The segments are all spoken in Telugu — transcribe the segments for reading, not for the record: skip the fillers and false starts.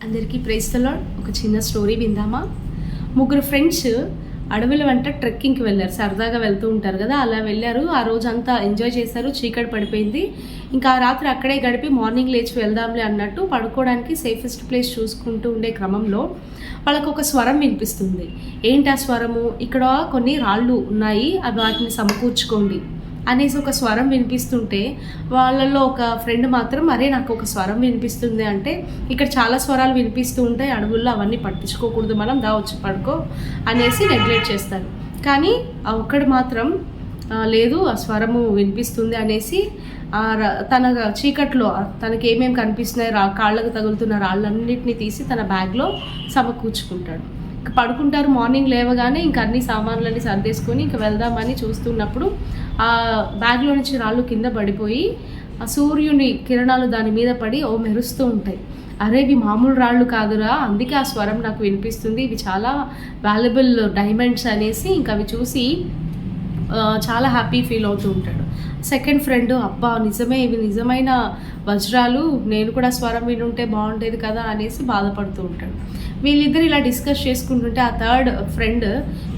అందరికీ ప్రైజ్ ది లార్డ్. ఒక చిన్న స్టోరీ విందామా? ముగ్గురు ఫ్రెండ్స్ అడవుల వెంట ట్రెక్కింగ్కి వెళ్ళారు. సరదాగా వెళ్తూ ఉంటారు కదా, అలా వెళ్ళారు. ఆ రోజంతా ఎంజాయ్ చేశారు. చీకటి పడిపోయింది. ఇంకా ఆ రాత్రి అక్కడే గడిపి మార్నింగ్ లేచి వెళ్దాంలే అన్నట్టు పడుకోవడానికి సేఫెస్ట్ ప్లేస్ చూసుకుంటూ ఉండే క్రమంలో వాళ్ళకు ఒక స్వరం వినిపిస్తుంది. ఏంటి ఆ స్వరము? ఇక్కడ కొన్ని రాళ్ళు ఉన్నాయి, అవి వాటిని సమకూర్చుకోండి అనేసి ఒక స్వరం వినిపిస్తుంటే వాళ్ళల్లో ఒక ఫ్రెండ్ మాత్రం అరే నాకు ఒక స్వరం వినిపిస్తుంది అంటే, ఇక్కడ చాలా స్వరాలు వినిపిస్తూ ఉంటాయి అడవుల్లో, అవన్నీ పట్టించుకోకూడదు, మనం వచ్చి పడుకో అనేసి నెగ్లెక్ట్ చేస్తారు. కానీ ఆ ఒక్కడు మాత్రం లేదు, ఆ స్వరము వినిపిస్తుంది అనేసి తన చీకట్లో తనకి ఏమేమి కనిపిస్తున్నాయి, కాళ్ళకు తగులుతున్న రాళ్ళన్నింటినీ తీసి తన బ్యాగ్లో సమకూర్చుకుంటాడు. పడుకుంటారు. మార్నింగ్ లేవగానే ఇంక అన్ని సామాన్లన్నీ సర్దేసుకొని ఇంక వెళ్దామని చూస్తున్నప్పుడు ఆ బ్యాగ్లో నుంచి రాళ్ళు కింద పడిపోయి ఆ సూర్యుని కిరణాలు దాని మీద పడి మెరుస్తూ ఉంటాయి. అరే ఇవి మామూలు రాళ్ళు కాదురా, అందుకే ఆ స్వరం నాకు వినిపిస్తుంది, ఇవి చాలా వాల్యుబుల్ డైమండ్స్ అనేసి ఇంక అవి చూసి చాలా హ్యాపీ ఫీల్ అవుతూ ఉంటాడు. సెకండ్ ఫ్రెండ్ అబ్బా నిజమే, ఇవి నిజమైన వజ్రాలు, నేను కూడా స్వరం వినుంటే బాగుండేది కదా అనేసి బాధపడుతూ ఉంటాడు. వీళ్ళిద్దరు ఇలా డిస్కస్ చేసుకుంటుంటే ఆ థర్డ్ ఫ్రెండ్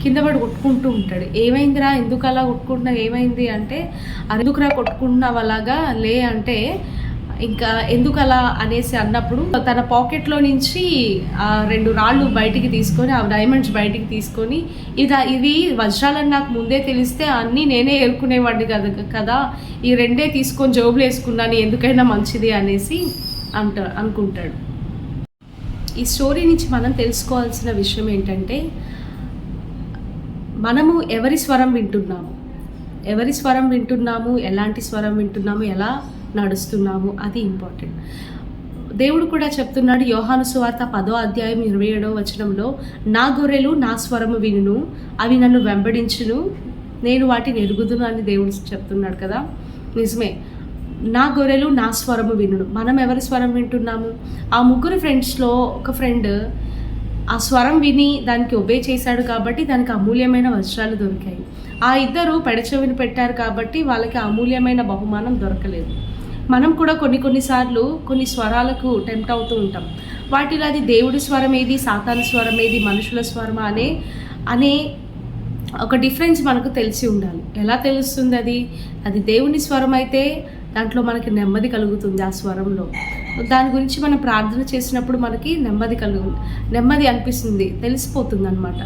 కింద పడి కొట్టుకుంటూ ఉంటాడు. ఏమైందిరా, ఎందుకు అలా కొట్టుకుంటున్నావు, ఏమైంది అంటే, ఎందుకురా కొట్టుకుంటున్నావు అలాగా, లే అంటే ఇంకా ఎందుకు అలా అనేసి అన్నప్పుడు తన పాకెట్లో నుంచి ఆ 2 రాళ్ళు బయటికి తీసుకొని, ఆ డైమండ్స్ బయటికి తీసుకొని, ఇవి వజ్రాలని నాకు ముందే తెలిస్తే అన్నీ నేనే ఏరుకునేవాడిని కదా, ఈ 2 తీసుకొని జోబులు వేసుకున్నాను, ఎందుకైనా మంచిది అనేసి అనుకుంటాడు. ఈ స్టోరీ నుంచి మనం తెలుసుకోవాల్సిన విషయం ఏంటంటే, మనము ఎవరి స్వరం వింటున్నాము, ఎలాంటి స్వరం వింటున్నాము, ఎలా నడుస్తున్నాము, అది ఇంపార్టెంట్. దేవుడు కూడా చెప్తున్నాడు యోహాను సువార్త 10వ అధ్యాయం 27వ వచనంలో, నా గొర్రెలు నా స్వరము వినును, అవి నన్ను వెంబడించును, నేను వాటిని ఎరుగుదును అని దేవుడు చెప్తున్నాడు కదా. నిజమే, నా గొర్రెలు నా స్వరము వినును. మనం ఎవరి స్వరం వింటున్నాము? ఆ ముగ్గురు ఫ్రెండ్స్లో ఒక ఫ్రెండ్ ఆ స్వరం విని దానికి ఒబే చేశాడు కాబట్టి దానికి అమూల్యమైన వజ్రాలు దొరికాయి. ఆ ఇద్దరు పెడచెవిని పెట్టారు కాబట్టి వాళ్ళకి అమూల్యమైన బహుమానం దొరకలేదు. మనం కూడా కొన్నిసార్లు కొన్ని స్వరాలకు టెంప్ట్ అవుతూ ఉంటాం. వాటిలో అది దేవుడి స్వరం ఏది, సాతాను స్వరం ఏది, మనుషుల స్వరమా అనే ఒక డిఫరెన్స్ మనకు తెలిసి ఉండాలి. ఎలా తెలుస్తుంది? అది దేవుని స్వరం అయితే దాంట్లో మనకి నెమ్మది కలుగుతుంది. ఆ స్వరంలో దాని గురించి మనం ప్రార్థన చేసినప్పుడు మనకి నెమ్మది అనిపిస్తుంది, తెలిసిపోతుంది అనమాట.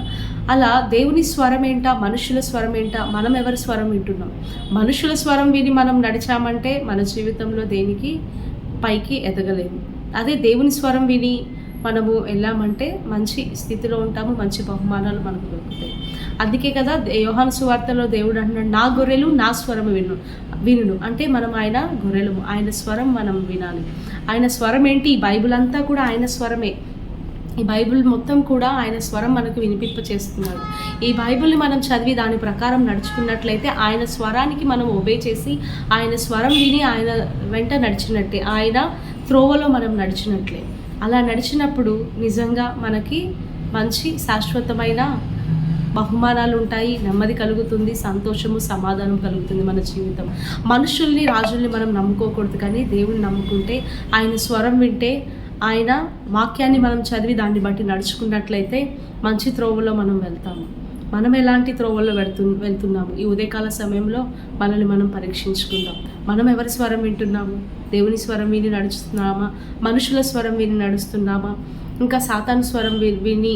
అలా దేవుని స్వరం ఏంటా, మనుషుల స్వరం ఏంటా, మనం ఎవరి స్వరం వింటున్నాం? మనుషుల స్వరం విని మనం నడిచామంటే మన జీవితంలో దేనికి పైకి ఎదగలేము. అదే దేవుని స్వరం విని మనము వెళ్ళామంటే మంచి స్థితిలో ఉంటాము, మంచి బహుమానాలు మనకు దొరుకుతాయి. అందుకే కదా యోహాను సువార్తలో దేవుడు అంటున్నాడు, నా గొర్రెలు నా స్వరము వినును అంటే మనం ఆయన గొర్రెలము, ఆయన స్వరం మనం వినాలి. ఆయన స్వరం ఏంటి? ఈ బైబిల్ అంతా కూడా ఆయన స్వరమే. ఈ బైబిల్ మొత్తం కూడా ఆయన స్వరం మనకు వినిపింపచేస్తున్నాడు. ఈ బైబిల్ని మనం చదివి దాని ప్రకారం నడుచుకున్నట్లయితే ఆయన స్వరానికి మనం ఒబే చేసి ఆయన స్వరం విని ఆయన వెంట నడిచినట్టే, ఆయన త్రోవలో మనం నడిచినట్లే. అలా నడిచినప్పుడు నిజంగా మనకి మంచి శాశ్వతమైన బహుమానాలు ఉంటాయి, నెమ్మది కలుగుతుంది, సంతోషము సమాధానం కలుగుతుంది మన జీవితం. మనుషుల్ని రాజుల్ని మనం నమ్ముకోకూడదు, కానీ దేవుని నమ్ముకుంటే, ఆయన స్వరం వింటే, ఆయన వాక్యాన్ని మనం చదివి దాన్ని బట్టి నడుచుకున్నట్లయితే మంచి త్రోవలో మనం వెళ్తాము. మనం ఎలాంటి త్రోవల్లో వెళ్తున్నాము? ఈ ఉదయకాల సమయంలో మనల్ని మనం పరీక్షించుకుందాం. మనం ఎవరి స్వరం వింటున్నాము? దేవుని స్వరం విని నడుస్తున్నామా, మనుషుల స్వరం విని నడుస్తున్నామా, ఇంకా సాతాను స్వరం విని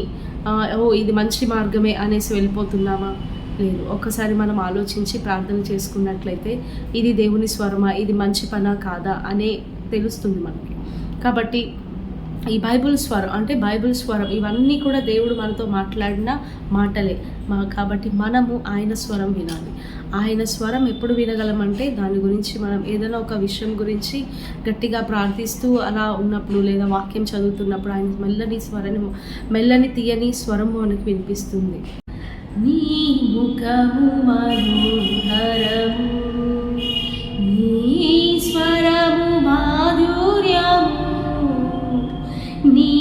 ఇది మంచి మార్గమే అనేసి వెళ్ళిపోతున్నామా? లేదు. ఒక్కసారి మనం ఆలోచించి ప్రార్థన చేసుకున్నట్లయితే ఇది దేవుని స్వరమా, ఇది మంచి పనా కాదా అనే తెలుస్తుంది మనకి. కాబట్టి ఈ బైబిల్ స్వరం ఇవన్నీ కూడా దేవుడు మనతో మాట్లాడిన మాటలే. కాబట్టి మనము ఆయన స్వరం వినాలి. ఆయన స్వరం ఎప్పుడు వినగలమంటే దాని గురించి మనం ఏదైనా ఒక విషయం గురించి గట్టిగా ప్రార్థిస్తూ అలా ఉన్నప్పుడు, లేదా వాక్యం చదువుతున్నప్పుడు ఆయన మెల్లని తీయని స్వరము మనకు వినిపిస్తుంది. నీ ముఖము మనోహరము, నీ స్వరము మాధుర్యము, నీ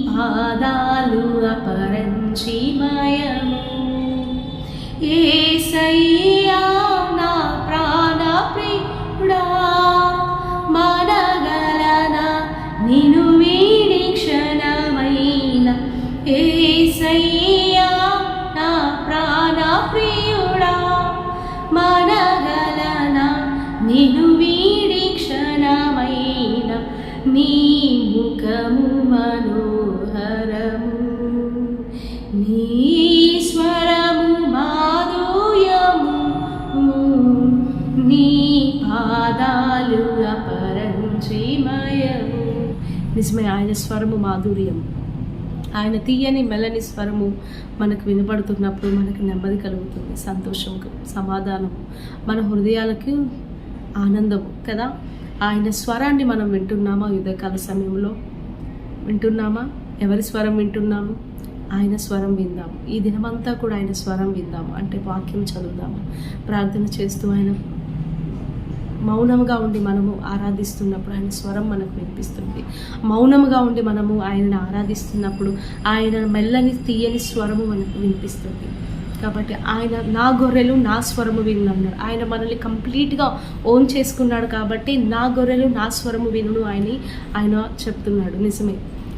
పాదాలు అపరంజిమయము. యేసయ్యా నా ప్రాణ ప్రియుడా, మనగలనా నిన్ను వీడి క్షణము. నిజమే, ఆయన స్వరము మాధుర్యం. ఆయన తీయని మెల్లని స్వరము మనకు వినపడుతున్నప్పుడు మనకు నెమ్మది కలుగుతుంది, సంతోషం, సమాధానము, మన హృదయాలకు ఆనందము కదా. ఆయన స్వరాన్ని మనం వింటున్నామా? యుద్ధకాల సమయంలో వింటున్నామా? ఎవరి స్వరం వింటున్నాము? ఆయన స్వరం విందాము. ఈ దినమంతా కూడా ఆయన స్వరం విందాము. అంటే వాక్యం చదువుదాము, ప్రార్థన చేస్తూ ఆయన మౌనంగా ఉండి మనము ఆరాధిస్తున్నప్పుడు ఆయన స్వరం మనకు వినిపిస్తుంది. మౌనంగా ఉండి మనము ఆయనను ఆరాధిస్తున్నప్పుడు ఆయన మెల్లని తీయని స్వరము మనకు వినిపిస్తుంది. కాబట్టి ఆయన నా గొర్రెలు నా స్వరము వినున్నాడు. ఆయన మనల్ని కంప్లీట్గా ఓన్ చేసుకున్నాడు కాబట్టి నా గొర్రెలు నా స్వరము వినును ఆయన చెప్తున్నాడు. నిజమే,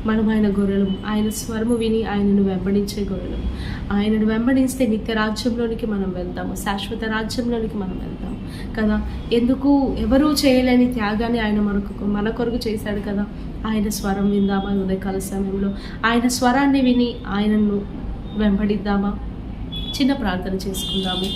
మనం ఆయన గొర్రెలు, ఆయన స్వరము విని ఆయనను వెంబడించే గొర్రెలు. ఆయనను వెంబడిస్తే నిత్య రాజ్యంలోనికి మనం వెళ్తాము, శాశ్వత రాజ్యంలోనికి మనం వెళ్తాము కదా. ఎందుకు ఎవరూ చేయలేని త్యాగాన్ని ఆయన మన కొరకు చేశాడు కదా. ఆయన స్వరం విందామా? ఉదయకాల సమయంలో ఆయన స్వరాన్ని విని ఆయనను వెంబడిద్దామా? చిన్న ప్రార్థన చేసుకుందాము.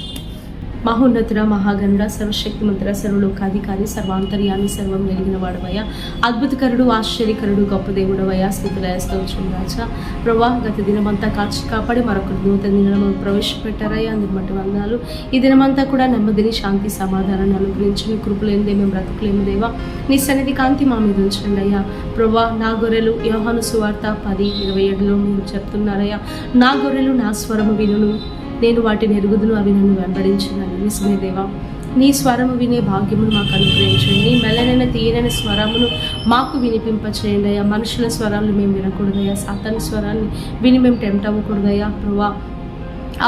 మహోన్నతుడ, మహాగణుడ, సర్వశక్తిమంతుడ, సర్వలోకాధికారి, సర్వాంతర్యామి, సర్వం వెలిగిన వాడవయ్యా, అద్భుతకరుడు, ఆశ్చర్యకరుడు, గొప్ప దేవుడవయ్యా, స్థితులయ స్తోత్రం రాజా. ప్రభా, గత దినమంతా కాచి కాపాడి మరొక నూతన దినం ప్రవేశపెట్టారయ్యా, అందుకు బట్టి వందనాలు. ఈ దినమంతా కూడా నెమ్మదిని, శాంతి, సమాధానాన్ని అనుగ్రహించి మీ కృపలేనిదే మేము బ్రతుకులేము దేవా. నీ సన్నిధి కాంతి మా మీద ఉంచండి అయ్యా. ప్రభా, నా గొర్రెలు, యోహాను సువార్త 10:27లో మీరు చెప్తున్నారయ్యా, నా గొర్రెలు నా స్వరము వినును, నేను వాటిని ఎరుగుదును, అవి నన్ను వెంబడించున్నాను. నిజమే దేవా, నీ స్వరము వినే భాగ్యమును మాకు అనుగ్రహించండి. నీ మెల్లనైన తీయనైన స్వరమును మాకు వినిపింపచేయండి అయ్యా. మనుషుల స్వరాలను మేము వినకూడదయ్యా, సాతాను స్వరాన్ని విని మేము టెంప్ట్ అవ్వకూడదయ్యా. ప్రభా,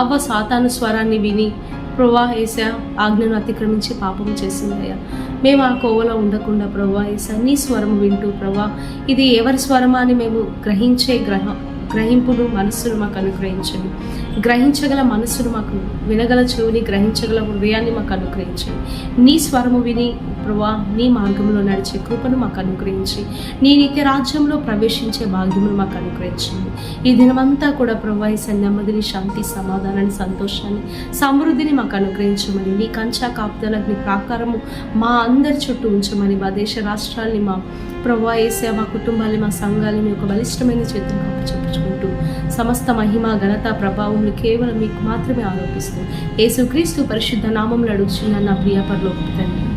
అవ్వ సాతాను స్వరాన్ని విని ప్రభా ఏసా ఆజ్ఞను అతిక్రమించి పాపం చేసిందయ్యా. మేము ఆ కోవలో ఉండకుండా ప్రభా ఏసా నీ స్వరము వింటూ ప్రభా ఇది ఎవరి స్వరమా అని మేము గ్రహించే గ్రహింపును మనస్సును మాకు అనుగ్రహించండి. గ్రహించగల మనస్సును మాకు, వినగల చెవిని, గ్రహించగల హృదయాన్ని మాకు అనుగ్రహించండి. నీ స్వరము విని ప్రభా నీ మార్గంలో నడిచే కృపను మాకు అనుగ్రహించి నీ నిత్య రాజ్యంలో ప్రవేశించే భాగ్యమును మాకు అనుగ్రహించండి. ఈ దినమంతా కూడా ప్రభా ఈ నెమ్మదిని, శాంతి, సమాధానాన్ని, సంతోషాన్ని, సమృద్ధిని మాకు అనుగ్రహించమని, నీ కంచా కాపుదల, నీ ప్రాకారము మా అందరి చుట్టూ ఉంచమని, మా దేశ రాష్ట్రాల్ని, మా ప్రభా ఏసే మా కుటుంబాన్ని, మా సంఘాలని ఒక బలిష్టమైన చేతులు కప్పు చెప్పుకుంటూ సమస్త మహిమ, ఘనత, ప్రభావం కేవలం మీకు మాత్రమే ఆరోపిస్తూ యేసుక్రీస్తు పరిశుద్ధ నామంలో అడుగుచున్నాను నా ప్రియ పరలోకపు తండ్రి.